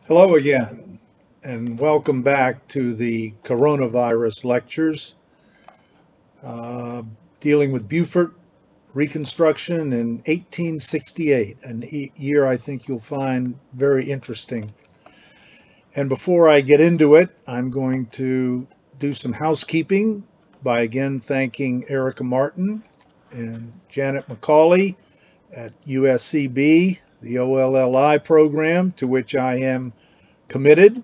Hello again, and welcome back to the coronavirus lectures, uh, dealing with Beaufort, Reconstruction in 1868, a year I think you'll find very interesting. And before I get into it, I'm going to do some housekeeping by again thanking Erica Martin and Janet McCauley at USCB, the OLLI program, to which I am committed,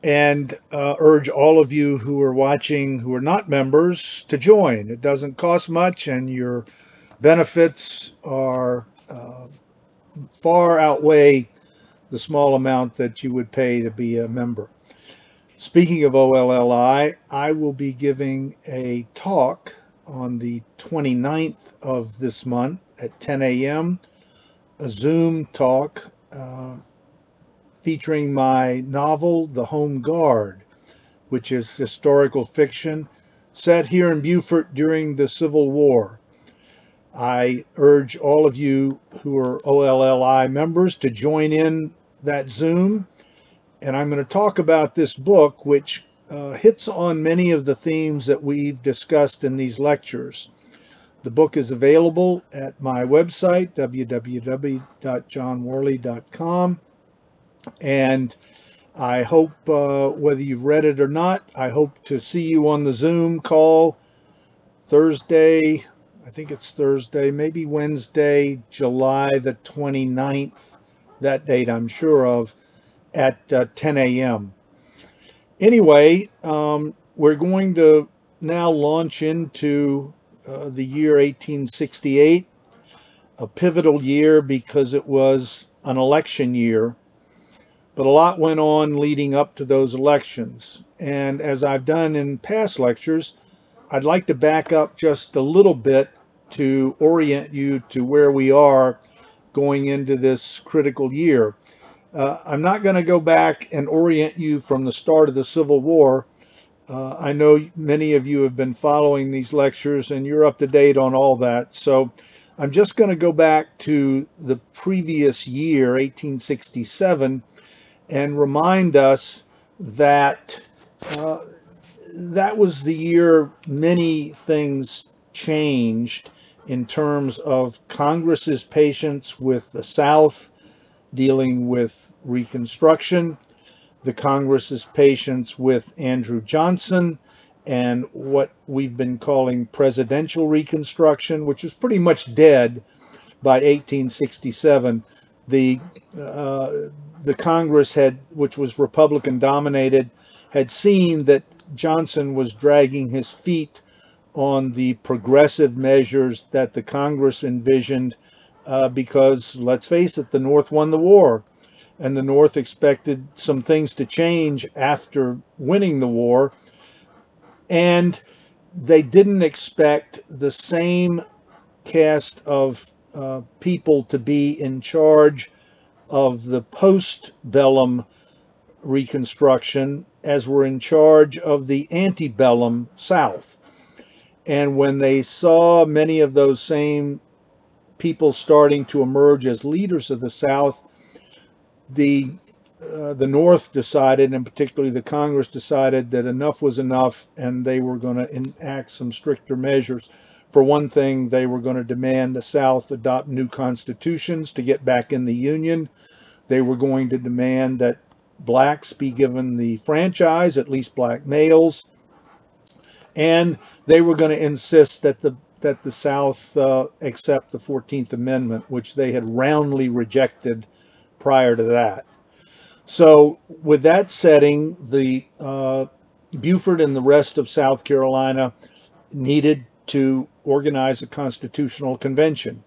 and urge all of you who are watching who are not members to join. It doesn't cost much, and your benefits are far outweigh the small amount that you would pay to be a member. Speaking of OLLI, I will be giving a talk on the 29th of this month at 10 a.m., a Zoom talk featuring my novel, The Home Guard, which is historical fiction set here in Beaufort during the Civil War. I urge all of you who are OLLI members to join in that Zoom, and I'm going to talk about this book, which hits on many of the themes that we've discussed in these lectures. The book is available at my website, www.johnworley.com, and I hope, whether you've read it or not, I hope to see you on the Zoom call Thursday. I think it's Thursday, maybe Wednesday, July the 29th. That date I'm sure of, at 10 a.m. Anyway, we're going to now launch into the year 1868, a pivotal year because it was an election year. But a lot went on leading up to those elections. And as I've done in past lectures, I'd like to back up just a little bit to orient you to where we are going into this critical year. I'm not going to go back and orient you from the start of the Civil War. I know many of you have been following these lectures and you're up to date on all that. So I'm just going to go back to the previous year, 1867, and remind us that that was the year many things changed in terms of Congress's patience with the South dealing with Reconstruction, the Congress's patience with Andrew Johnson, and what we've been calling presidential Reconstruction, which is pretty much dead by 1867. The Congress which was Republican dominated, had seen that Johnson was dragging his feet on the progressive measures that the Congress envisioned because, let's face it, the North won the war, and the North expected some things to change after winning the war, and they didn't expect the same cast of people to be in charge of the post-bellum Reconstruction as were in charge of the antebellum South. And when they saw many of those same people starting to emerge as leaders of the South, the North decided, and particularly the Congress decided, that enough was enough, and they were going to enact some stricter measures. For one thing, they were going to demand the South adopt new constitutions to get back in the Union. They were going to demand that blacks be given the franchise, at least black males, and they were going to insist that the South accept the 14th Amendment, which they had roundly rejected prior to that. So with that setting, the Beaufort and the rest of South Carolina needed to organize a constitutional convention,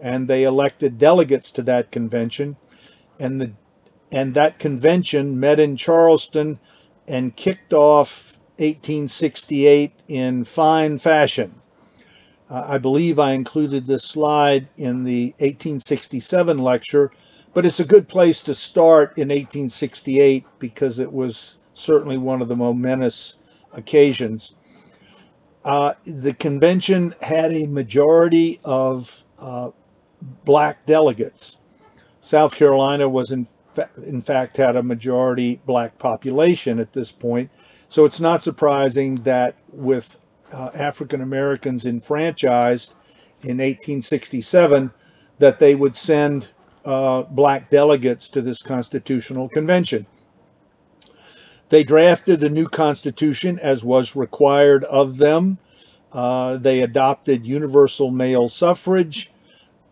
and they elected delegates to that convention, and that convention met in Charleston and kicked off 1868 in fine fashion. I believe I included this slide in the 1867 lecture, but it's a good place to start in 1868 because it was certainly one of the momentous occasions. The convention had a majority of black delegates. South Carolina was in fact had a majority black population at this point. So it's not surprising that with African Americans enfranchised in 1867, that they would send black delegates to this constitutional convention. They drafted a new constitution as was required of them. They adopted universal male suffrage.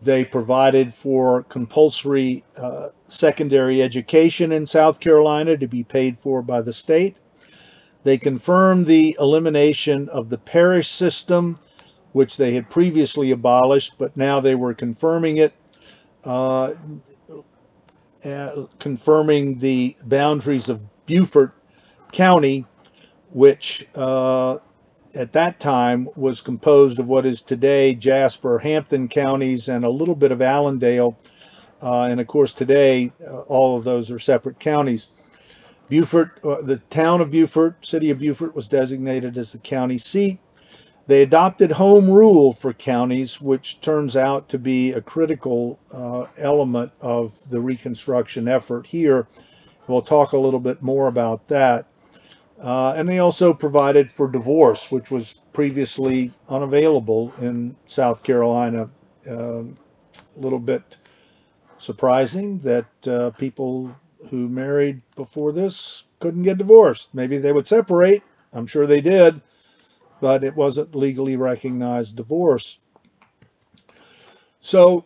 They provided for compulsory secondary education in South Carolina to be paid for by the state. They confirmed the elimination of the parish system, which they had previously abolished, but now they were confirming it, confirming the boundaries of Beaufort County, which at that time was composed of what is today Jasper, Hampton counties, and a little bit of Allendale. And of course, today, all of those are separate counties. Beaufort, the town of Beaufort, city of Beaufort, was designated as the county seat. They adopted home rule for counties, which turns out to be a critical element of the Reconstruction effort here. We'll talk a little bit more about that. And they also provided for divorce, which was previously unavailable in South Carolina. A little bit surprising that people who married before this couldn't get divorced. Maybe they would separate. I'm sure they did, but it wasn't legally recognized divorce. So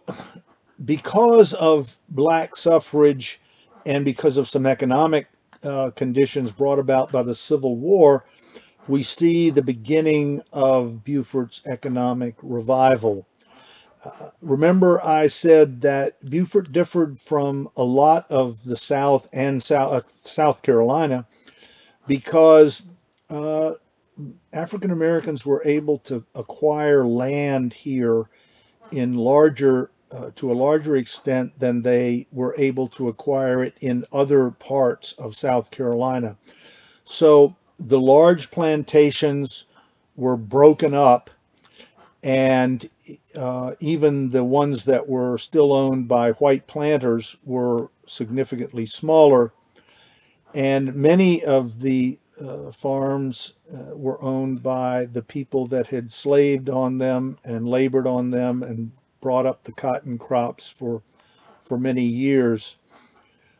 because of black suffrage and because of some economic conditions brought about by the Civil War, we see the beginning of Beaufort's economic revival. Remember, I said that Beaufort differed from a lot of the South and South Carolina because African Americans were able to acquire land here in to a larger extent than they were able to acquire it in other parts of South Carolina. So the large plantations were broken up, and even the ones that were still owned by white planters were significantly smaller. And many of the farms were owned by the people that had slaved on them and labored on them and brought up the cotton crops for many years.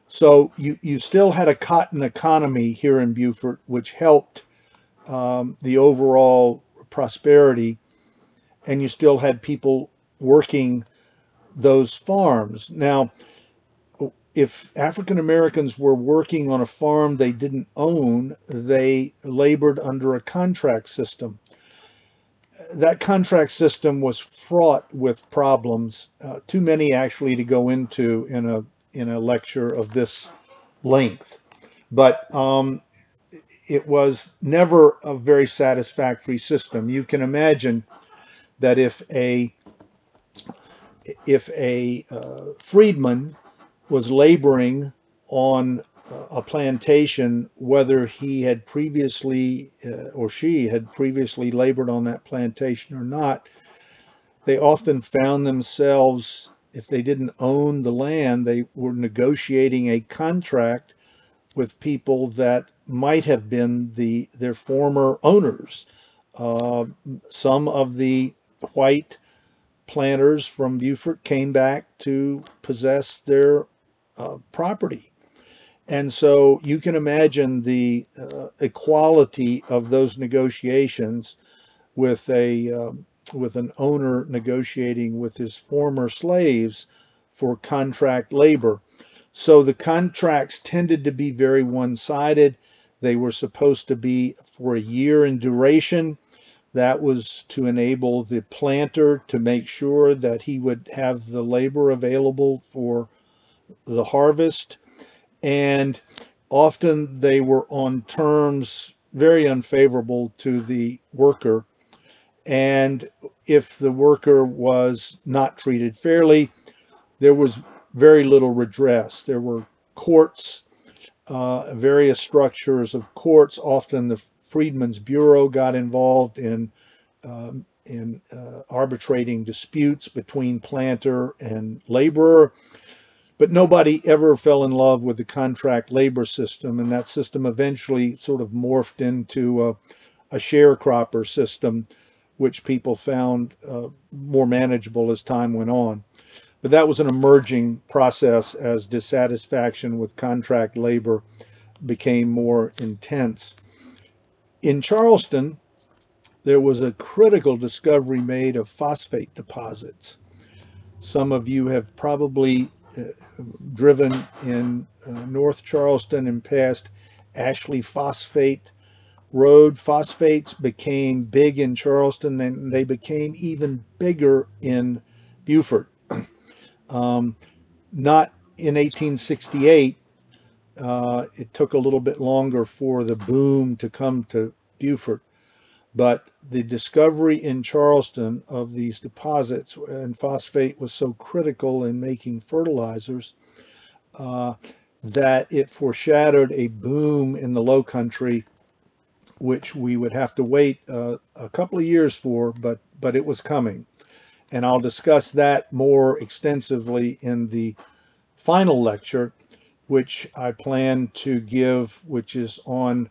So you still had a cotton economy here in Beaufort, which helped the overall prosperity, and you still had people working those farms. Now, if African Americans were working on a farm they didn't own, they labored under a contract system. That contract system was fraught with problems, too many actually to go into in a lecture of this length. But it was never a very satisfactory system. You can imagine that if a freedman was laboring on a plantation, whether he had previously or she had previously labored on that plantation or not, they often found themselves, if they didn't own the land, they were negotiating a contract with people that might have been their former owners. Some of the white planters from Beaufort came back to possess their property. And so you can imagine the equality of those negotiations with with an owner negotiating with his former slaves for contract labor. So the contracts tended to be very one-sided. They were supposed to be for a year in duration. That was to enable the planter to make sure that he would have the labor available for the harvest. And often they were on terms very unfavorable to the worker. And if the worker was not treated fairly, there was very little redress. There were courts, various structures of courts. Often the Freedmen's Bureau got involved in arbitrating disputes between planter and laborer. But nobody ever fell in love with the contract labor system, and that system eventually sort of morphed into a sharecropper system, which people found more manageable as time went on. But that was an emerging process as dissatisfaction with contract labor became more intense. In Charleston, there was a critical discovery made of phosphate deposits. Some of you have probably driven in North Charleston and passed Ashley Phosphate Road. Phosphates became big in Charleston, and they became even bigger in Beaufort. Not in 1868. It took a little bit longer for the boom to come to Beaufort. But the discovery in Charleston of these deposits and phosphate was so critical in making fertilizers that it foreshadowed a boom in the Low Country, which we would have to wait a couple of years for, but it was coming. And I'll discuss that more extensively in the final lecture, which I plan to give, which is on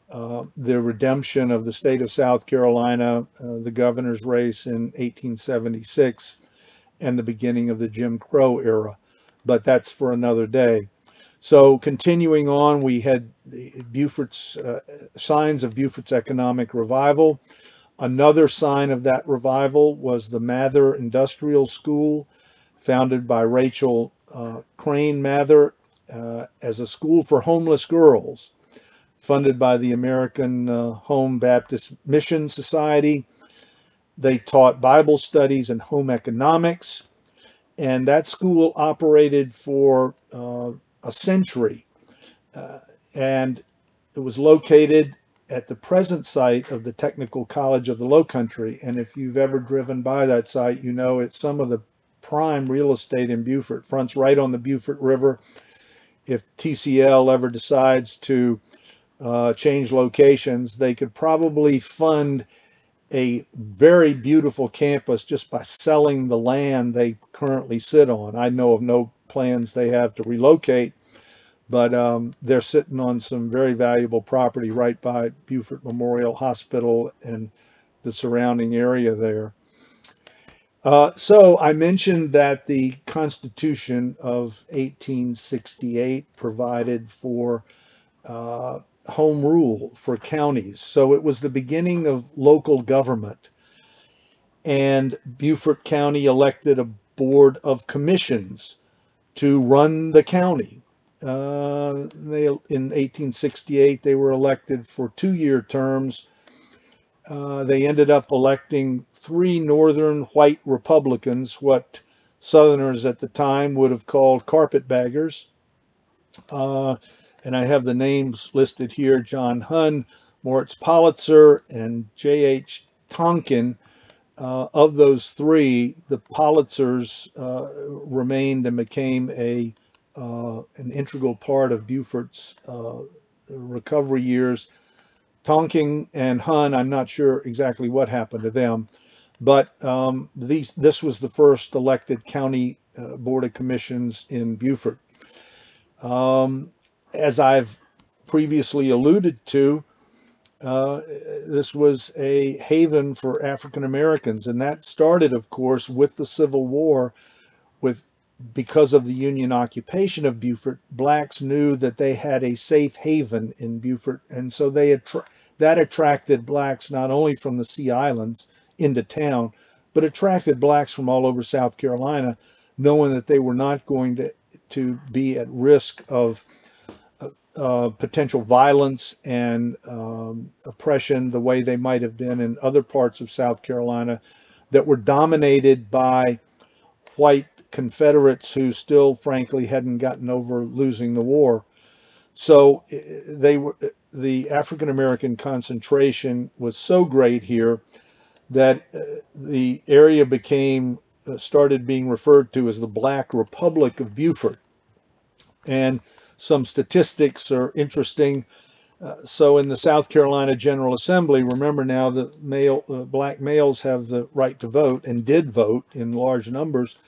the redemption of the state of South Carolina, the governor's race in 1876, and the beginning of the Jim Crow era. But that's for another day. So continuing on, we had Beaufort's signs of Beaufort's economic revival. Another sign of that revival was the Mather Industrial School, founded by Rachel Crane Mather as a school for homeless girls, funded by the American Home Baptist Mission Society. They taught Bible studies and home economics, and that school operated for a century, and it was located at the present site of the Technical College of the Low Country. And if you've ever driven by that site, you know it's some of the prime real estate in Beaufort. Fronts right on the Beaufort River. If TCL ever decides to change locations, they could probably fund a very beautiful campus just by selling the land they currently sit on. I know of no plans they have to relocate, but they're sitting on some very valuable property right by Beaufort Memorial Hospital and the surrounding area there. So I mentioned that the Constitution of 1868 provided for home rule for counties. So it was the beginning of local government. And Beaufort County elected a board of commissions to run the county. In 1868, they were elected for 2-year terms. They ended up electing 3 northern white Republicans, what Southerners at the time would have called carpetbaggers. And I have the names listed here: John Hunn, Moritz Politzer, and J.H. Tonkin. Of those 3, the Politzers remained and became an integral part of Beaufort's recovery years. Tonkin and Hunn, I'm not sure exactly what happened to them, but this was the first elected county board of commissions in Beaufort. As I've previously alluded to, this was a haven for African Americans, and that started, of course, with the Civil War. Because of the Union occupation of Beaufort, blacks knew that they had a safe haven in Beaufort, and so that attracted blacks not only from the Sea Islands into town, but attracted blacks from all over South Carolina, knowing that they were not going to be at risk of potential violence and oppression the way they might have been in other parts of South Carolina that were dominated by white Confederates who still, frankly, hadn't gotten over losing the war. So the African American concentration was so great here that the area started being referred to as the Black Republic of Beaufort. And some statistics are interesting. So in the South Carolina General Assembly, remember now that black males have the right to vote and did vote in large numbers.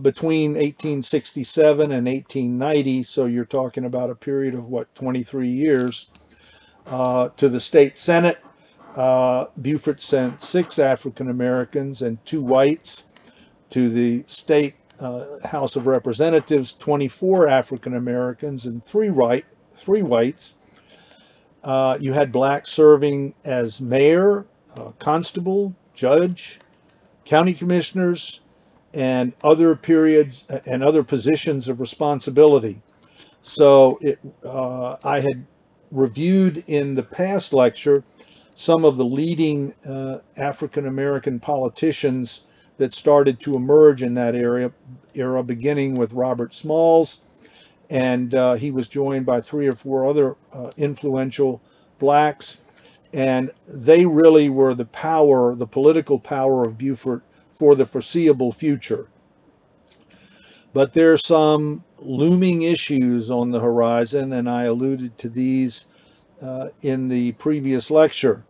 between 1867 and 1890, so you're talking about a period of, what, 23 years, to the state Senate. Beaufort sent 6 African Americans and 2 whites. To the state House of Representatives, 24 African Americans and 3 whites. You had blacks serving as mayor, constable, judge, county commissioners, and other periods and other positions of responsibility. So I had reviewed in the past lecture some of the leading African American politicians that started to emerge in that era, beginning with Robert Smalls, and he was joined by 3 or 4 other influential blacks, and they really were the power, the political power of Beaufort for the foreseeable future. But there are some looming issues on the horizon, and I alluded to these in the previous lecture.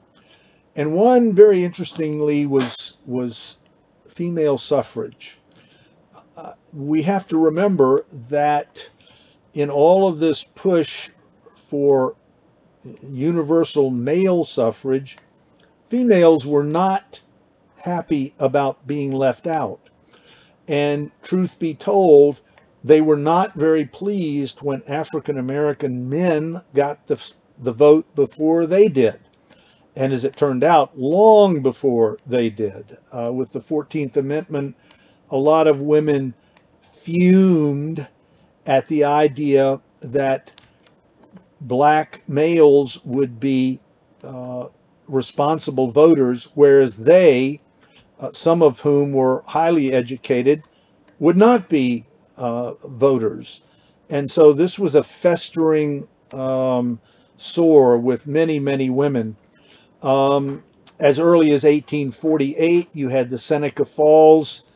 And one, very interestingly, was female suffrage. We have to remember that in all of this push for universal male suffrage, females were not happy about being left out. And truth be told, they were not very pleased when African American men got the vote before they did. And as it turned out, long before they did. With the 14th Amendment, a lot of women fumed at the idea that black males would be responsible voters, whereas they, some of whom were highly educated, would not be voters. And so this was a festering sore with many, many women. As early as 1848, you had the Seneca Falls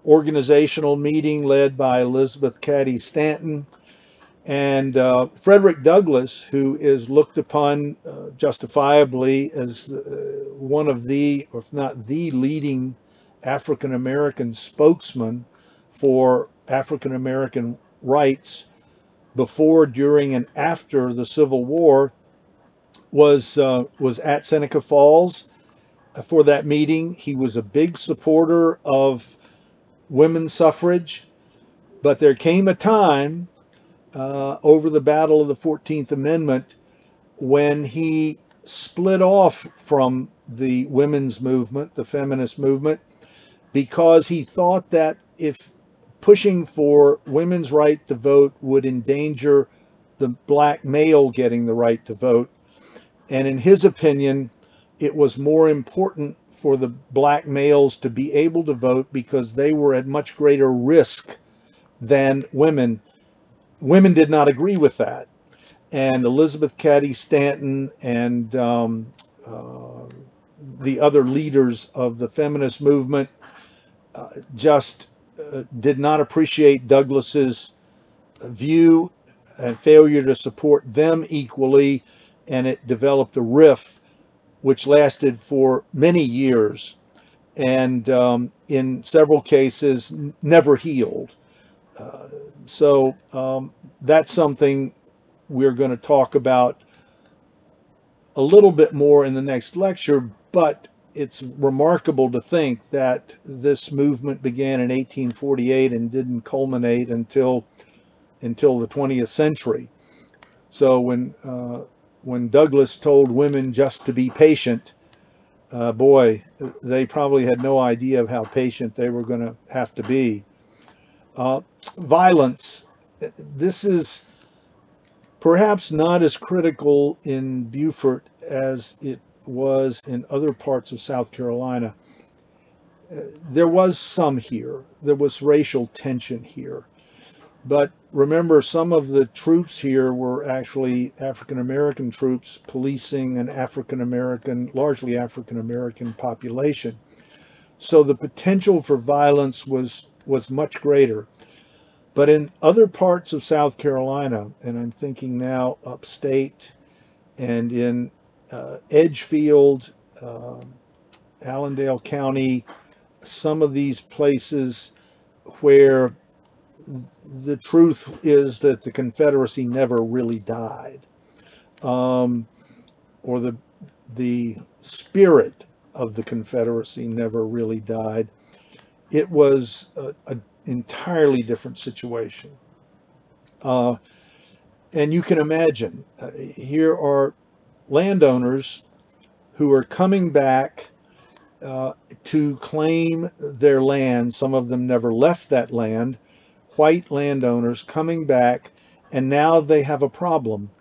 organizational meeting led by Elizabeth Cady Stanton. And Frederick Douglass, who is looked upon justifiably as one of the, or if not the leading African American spokesman for African American rights before, during, and after the Civil War, was at Seneca Falls for that meeting. He was a big supporter of women's suffrage, but there came a time over the Battle of the 14th Amendment when he split off from the women's movement, the feminist movement, because he thought that if pushing for women's right to vote would endanger the black male getting the right to vote. And in his opinion, it was more important for the black males to be able to vote because they were at much greater risk than women. Women did not agree with that. And Elizabeth Cady Stanton and the other leaders of the feminist movement just did not appreciate Douglass's view and failure to support them equally, and it developed a rift which lasted for many years and in several cases never healed. So that's something we're going to talk about a little bit more in the next lecture, but it's remarkable to think that this movement began in 1848 and didn't culminate until the 20th century. So when Douglass told women just to be patient, boy, they probably had no idea of how patient they were going to have to be. Violence. This is perhaps not as critical in Beaufort as it was in other parts of South Carolina. There was some here. There was racial tension here. But remember, some of the troops here were actually African American troops policing an largely African American population. So the potential for violence was much greater. But in other parts of South Carolina, and I'm thinking now upstate and in Edgefield, Allendale County, some of these places, where the truth is that the Confederacy never really died, or the spirit of the Confederacy never really died. It was an entirely different situation. And you can imagine, here are landowners who are coming back to claim their land. Some of them never left that land. White landowners coming back, and now they have a problem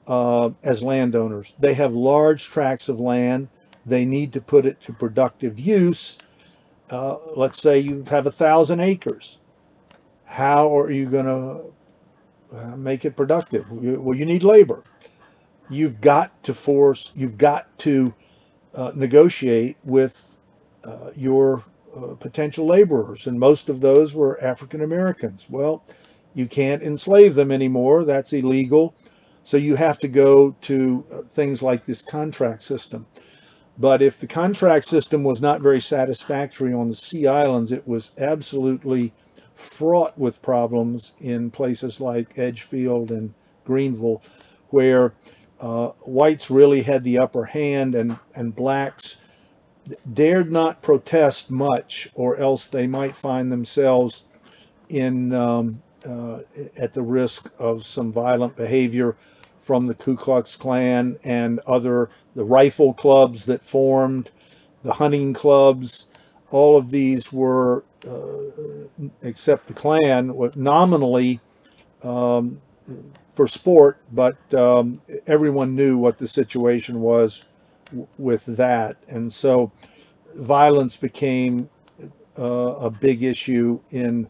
as landowners. They have large tracts of land. They need to put it to productive use. Let's say you have 1,000 acres. How are you going to make it productive? Well, you need labor. You've got to negotiate with your potential laborers, and most of those were African Americans. Well, you can't enslave them anymore. That's illegal. So you have to go to things like this contract system. But if the contract system was not very satisfactory on the Sea Islands, it was absolutely fraught with problems in places like Edgefield and Greenville, where whites really had the upper hand, and blacks dared not protest much, or else they might find themselves in at the risk of some violent behavior from the Ku Klux Klan and the rifle clubs that formed, the hunting clubs. All of these were, except the Klan, were nominally for sport, but everyone knew what the situation was with that. And so violence became a big issue in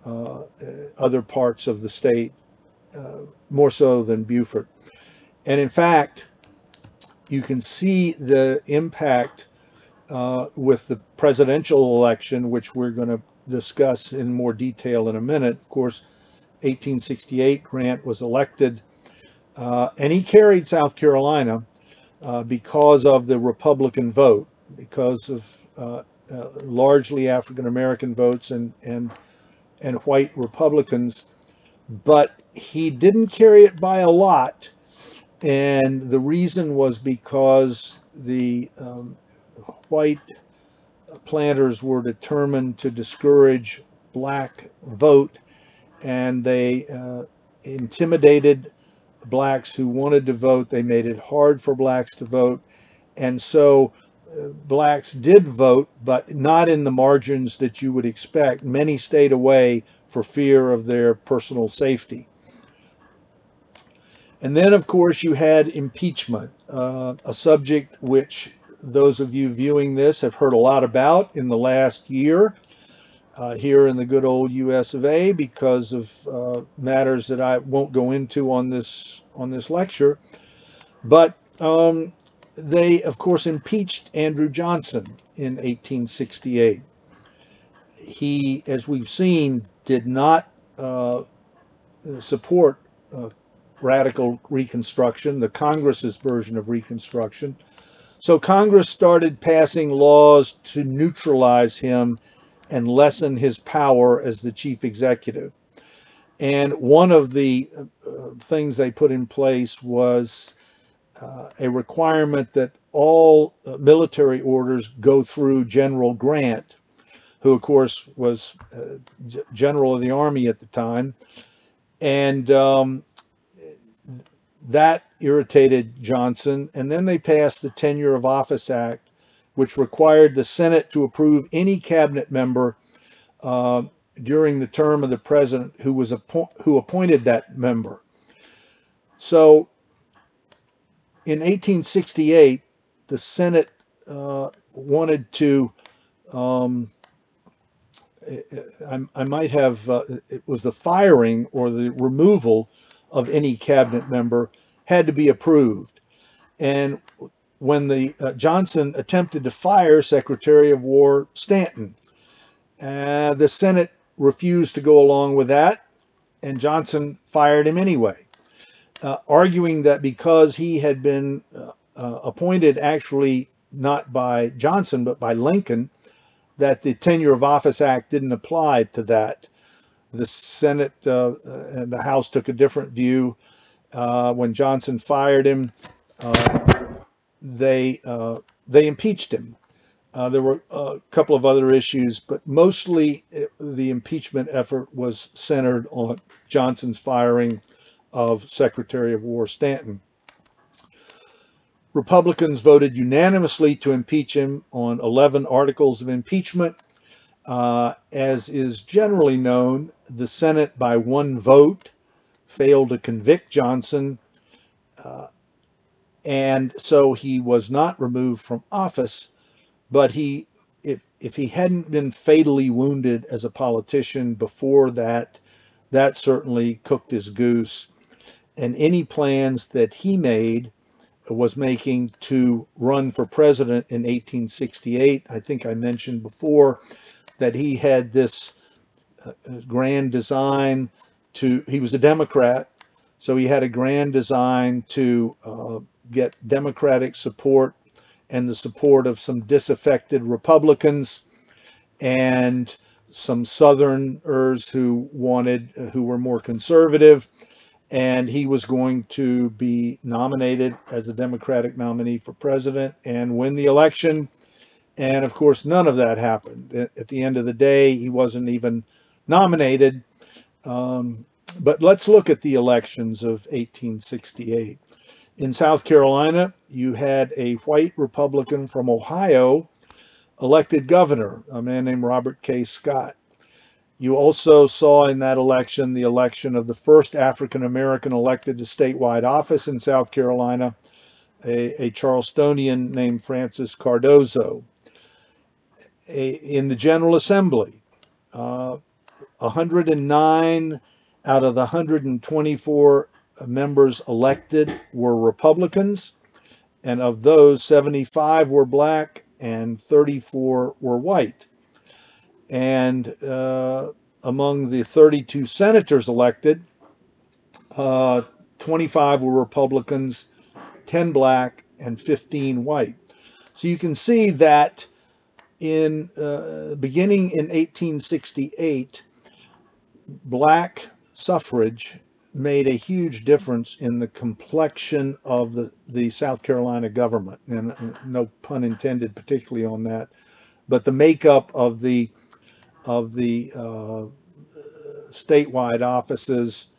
other parts of the state, more so than Beaufort. And in fact, you can see the impact with the presidential election, which we're going to discuss in more detail in a minute. Of course, 1868, Grant was elected, and he carried South Carolina because of the Republican vote, because of largely African American votes and white Republicans. But he didn't carry it by a lot, and the reason was because the white planters were determined to discourage black vote, and they intimidated blacks who wanted to vote. They made it hard for blacks to vote, and so blacks did vote, but not in the margins that you would expect. Many stayed away for fear of their personal safety. And then, of course, you had impeachment, a subject which those of you viewing this have heard a lot about in the last year here in the good old US of A, because of matters that I won't go into on this lecture. But they, of course, impeached Andrew Johnson in 1868. He, as we've seen, did not support radical Reconstruction, the Congress's version of Reconstruction. So Congress started passing laws to neutralize him and lessen his power as the chief executive. And one of the things they put in place was a requirement that all military orders go through General Grant, who, of course, was general of the Army at the time. And that irritated Johnson. And then they passed the Tenure of Office Act, which required the Senate to approve any cabinet member during the term of the president who appointed that member. So in 1868, the Senate wanted to, I might have, it was the firing or the removal of any cabinet member had to be approved. And when the Johnson attempted to fire Secretary of War Stanton, the Senate refused to go along with that, and Johnson fired him anyway, arguing that because he had been appointed actually not by Johnson but by Lincoln, that the Tenure of Office Act didn't apply to that. The Senate and the House took a different view. When Johnson fired him, they impeached him. There were a couple of other issues, but mostly the impeachment effort was centered on Johnson's firing of Secretary of War Stanton. Republicans voted unanimously to impeach him on 11 articles of impeachment. As is generally known, the Senate, by one vote, failed to convict Johnson, and so he was not removed from office. But if he hadn't been fatally wounded as a politician before that, that certainly cooked his goose. And any plans that he was making to run for president in 1868, I think I mentioned before that he had this grand design he was a Democrat, so he had a grand design to get Democratic support and the support of some disaffected Republicans and some Southerners who were more conservative. And he was going to be nominated as a Democratic nominee for president and win the election. And of course, none of that happened. At the end of the day, he wasn't even nominated. But let's look at the elections of 1868. In South Carolina, you had a white Republican from Ohio elected governor, a man named Robert K. Scott. You also saw in that election the election of the first African American elected to statewide office in South Carolina, a Charlestonian named Francis Cardozo. In the General Assembly, 109 out of the 124 members elected were Republicans, and of those, 75 were black and 34 were white. And among the 32 senators elected, 25 were Republicans, 10 black, and 15 white. So you can see that beginning in 1868, black suffrage made a huge difference in the complexion of the South Carolina government, and no pun intended particularly on that, but the makeup of the statewide offices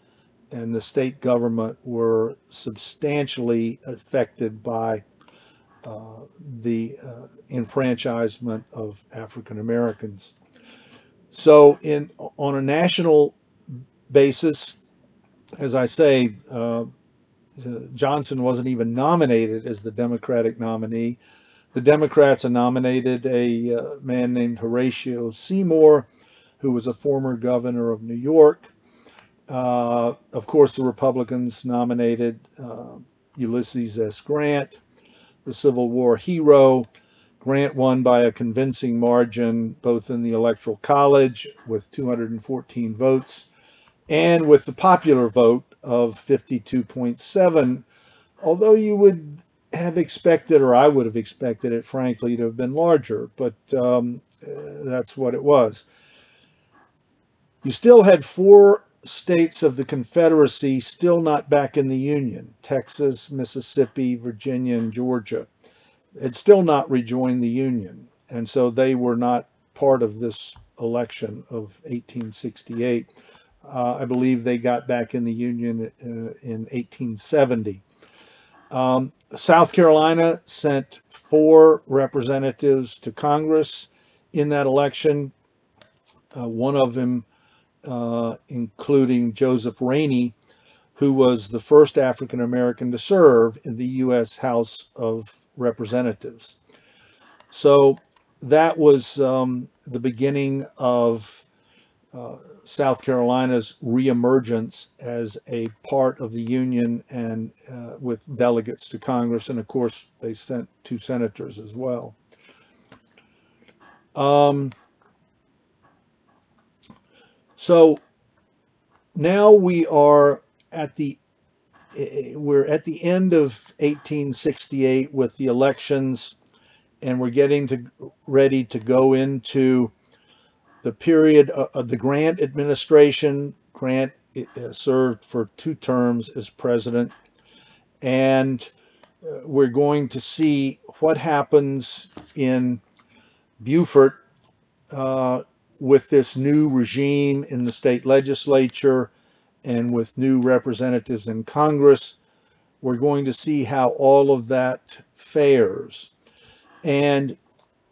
and the state government were substantially affected by the enfranchisement of African Americans. So on a national basis, as I say, Johnson wasn't even nominated as the Democratic nominee. The Democrats nominated a man named Horatio Seymour, who was a former governor of New York. Of course, the Republicans nominated Ulysses S. Grant, the Civil War hero. Grant won by a convincing margin, both in the Electoral College with 214 votes and with the popular vote of 52.7, although you would have expected, or I would have expected it, frankly, to have been larger, but that's what it was. You still had 4 states of the Confederacy still not back in the Union: Texas, Mississippi, Virginia, and Georgia. Had still not rejoined the Union, and so they were not part of this election of 1868. I believe they got back in the Union in 1870. South Carolina sent 4 representatives to Congress in that election, one of them including Joseph Rainey, who was the first African American to serve in the U.S. House of Representatives. So that was the beginning of South Carolina's reemergence as a part of the Union, and with delegates to Congress, and of course they sent 2 senators as well. So now we're at the end of 1868 with the elections, and we're ready to go into the period of the Grant administration. Grant served for 2 terms as president, and we're going to see what happens in Beaufort with this new regime in the state legislature and with new representatives in Congress. We're going to see how all of that fares. And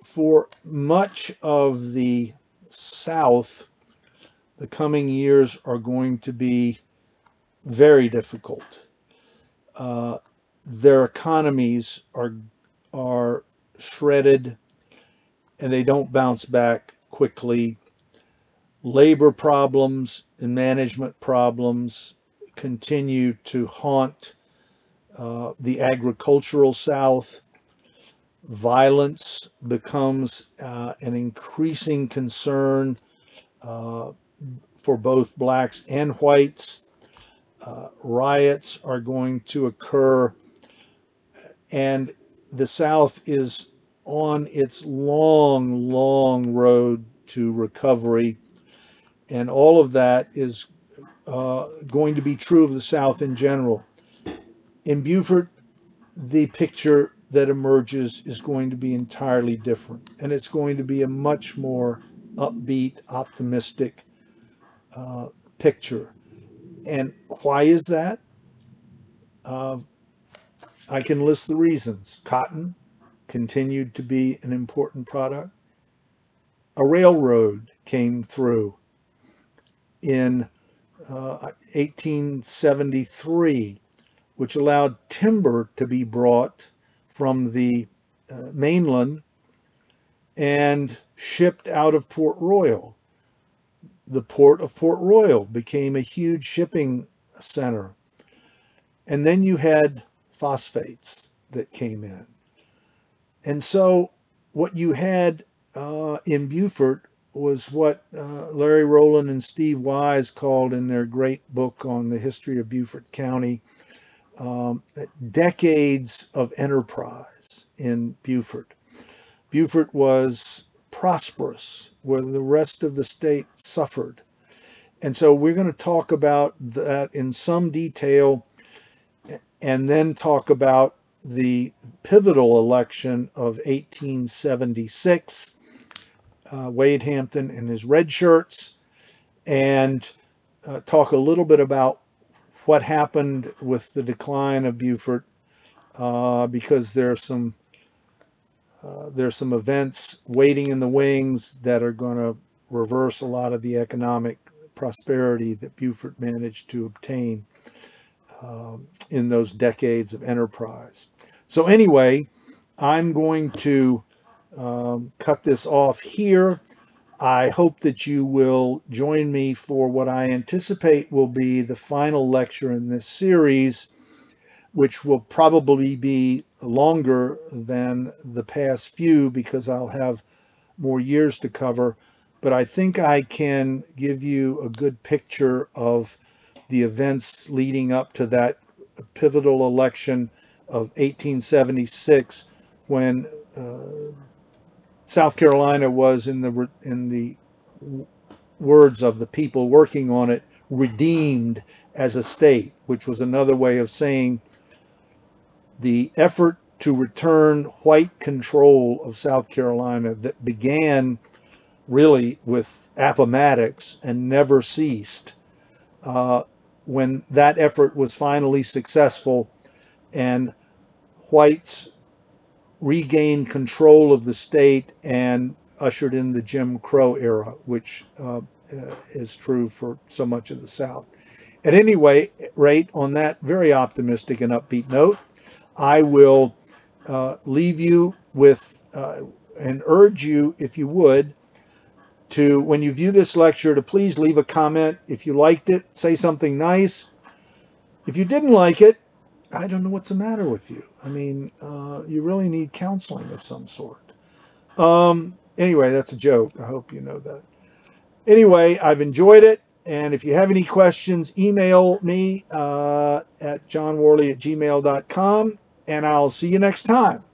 for much of the South, the coming years are going to be very difficult. Their economies are shredded, and they don't bounce back quickly. Labor problems and management problems continue to haunt the agricultural South. Violence becomes an increasing concern for both blacks and whites. Riots are going to occur, and the South is on its long, long road to recovery. And all of that is going to be true of the South in general. In Beaufort, the picture that emerges is going to be entirely different. And it's going to be a much more upbeat, optimistic picture. And why is that? I can list the reasons. Cotton continued to be an important product. A railroad came through in 1873, which allowed timber to be brought from the mainland and shipped out of Port Royal. The port of Port Royal became a huge shipping center. And then you had phosphates that came in. And so what you had in Beaufort was what Larry Rowland and Steve Wise called in their great book on the history of Beaufort County, decades of enterprise in Beaufort. Beaufort was prosperous, where the rest of the state suffered. And so we're going to talk about that in some detail, and then talk about the pivotal election of 1876, Wade Hampton and his red shirts, and talk a little bit about what happened with the decline of Beaufort, because there's some events waiting in the wings that are going to reverse a lot of the economic prosperity that Beaufort managed to obtain in those decades of enterprise. So anyway, I'm going to cut this off here. I hope that you will join me for what I anticipate will be the final lecture in this series, which will probably be longer than the past few because I'll have more years to cover. But I think I can give you a good picture of the events leading up to that pivotal election of 1876, when South Carolina was, in the words of the people working on it, redeemed as a state, which was another way of saying the effort to return white control of South Carolina that began really with Appomattox and never ceased. When that effort was finally successful and whites regained control of the state and ushered in the Jim Crow era, which is true for so much of the South. At any rate, on that very optimistic and upbeat note, I will leave you with and urge you, if you would, to, when you view this lecture, to please leave a comment. If you liked it, say something nice. If you didn't like it, I don't know what's the matter with you. I mean, you really need counseling of some sort. Anyway, that's a joke. I hope you know that. Anyway, I've enjoyed it. And if you have any questions, email me at johnworley@gmail.com. And I'll see you next time.